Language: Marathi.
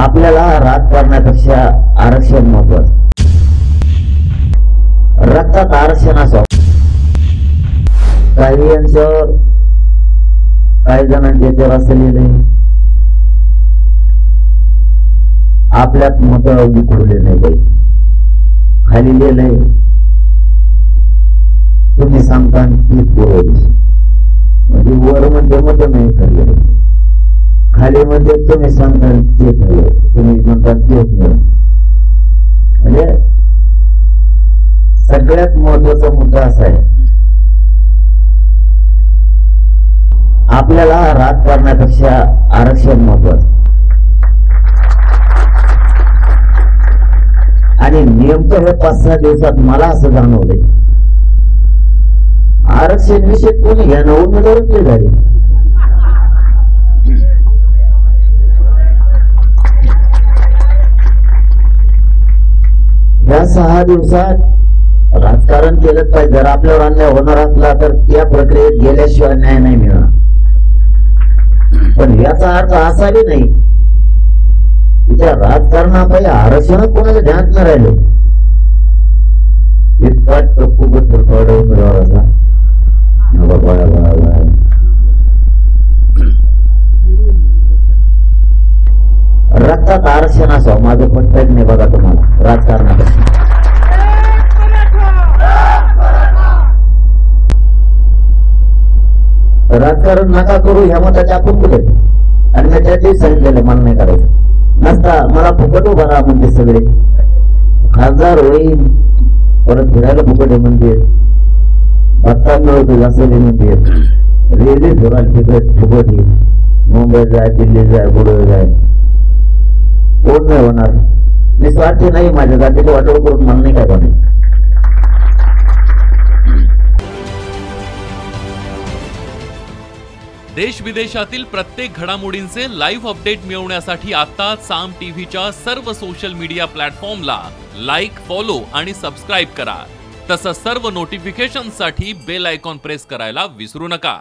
आपल्याला राजकारणापेक्षा आरक्षण महत्वाचं. रक्तात आरक्षण असो. काही यांच्यावर काही जणांच्या याच्यावर असं लिहिलंय, आपल्यात मत विखुरले नाही पाहिजे. खाली लिहिलंय तुम्ही सांगता ती पूर्व दिशा, म्हणजे वर म्हणजे मत नाही ठरले, खाली म्हणजे तुम्ही सांगता ते ठरलं, तुम्ही म्हणता तेच नाही. म्हणजे सगळ्यात महत्वाचा मुद्दा असा आहे, आपल्याला राजकारणापेक्षा आरक्षण महत्वाचं. आणि नेमकं हे 5-6 दिवसात मला असं जाणवलंय, आरक्षण विषय कोणी घ्या ना, उमेदवारच नाही झाले. या 6 दिवसात राजकारण केलंच पाहिजे. जर आपल्यावर अन्याय होणार असला तर त्या प्रक्रियेत गेल्याशिवाय न्याय नाही मिळणार. पण याचा अर्थ असाही नाही त्या राजकारणापायी आरक्षण कोणाला ध्यान न राहिलं. इतका टप्पूबद्दल उमेदवाराचा रक्तात आरक्षण असो, माझं फटफट नाही बघा तुम्हाला राजकारणापासून. राजकारण नका करू ह्या मताचे आपण कुठे, आणि मी त्या दिवशी सांगितलेलं मन नाही करायचं. नसता मला फुकट उभा राहा म्हणजे सगळे खासदार होईल, परत फिरायला फुकट आहे म्हणजे, भत्ता मिळवतो असले म्हणजे, रेल्वे फिरायला तिकट फुकट आहे, मुंबई जाय, दिल्ली जाय, गुडवे जाय, कोण नाही होणार. मी स्वार्थी नाही, माझ्या जातीचे वाटोळ करून मन नाही काय कोणी. देश विदेशातील प्रत्येक घडामोडींचे लाईव्ह अपडेट मिळवण्यासाठी आता साम टीव्हीच्या सर्व सोशल मीडिया प्लॅटफॉर्मला लाईक, फॉलो आणि सबस्क्राईब करा. तसंच सर्व नोटिफिकेशनसाठी बेल आयकॉन प्रेस करायला विसरू नका.